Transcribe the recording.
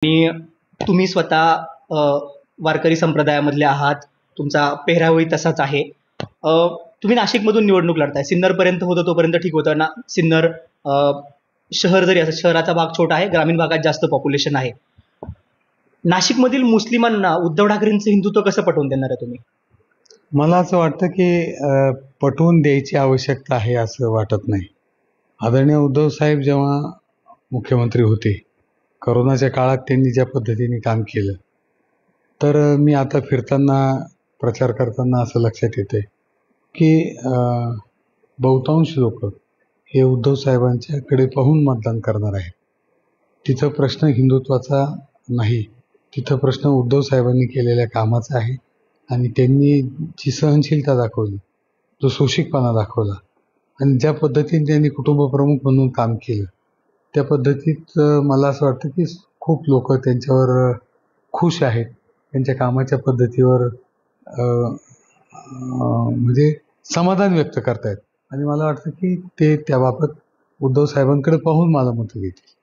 आणि तुम्ही स्वतः वारकरी संप्रदायामधले आहात. तुमचा पेहरावही तसाच आहे. तुम्ही नाशिकमधून निवडणूक लढताय. सिन्नरपर्यंत होतं तोपर्यंत ठीक होतं ना. सिन्नर शहर जरी असं, शहराचा भाग छोटा आहे, ग्रामीण भागात जास्त पॉप्युलेशन आहे. नाशिकमधील मुस्लिमांना उद्धव ठाकरेंचं हिंदुत्व कसं पटवून देणार आहे तुम्ही? मला असं वाटतं की पटवून द्यायची आवश्यकता आहे असं वाटत नाही. आदरणीय उद्धव साहेब जेव्हा मुख्यमंत्री होते, करोनाच्या काळात त्यांनी ज्या पद्धतीने काम केलं, तर मी आता फिरताना प्रचार करताना असं लक्षात येते की बहुतांश लोक हे उद्धव साहेबांच्याकडे पाहून मतदान करणार आहेत. तिथं प्रश्न हिंदुत्वाचा नाही, तिथं प्रश्न उद्धव साहेबांनी केलेल्या कामाचा आहे. आणि त्यांनी जी सहनशीलता दाखवली, जो सोशिकपणा दाखवला आणि ज्या पद्धतीने त्यांनी कुटुंबप्रमुख म्हणून काम केलं, त्या पद्धतीत मला असं वाटतं की खूप लोक त्यांच्यावर खुश आहेत. त्यांच्या कामाच्या पद्धतीवर म्हणजे समाधान व्यक्त करतायत आणि मला वाटतं की ते त्याबाबत उद्धव साहेबांकडे पाहून मला मतं देतील.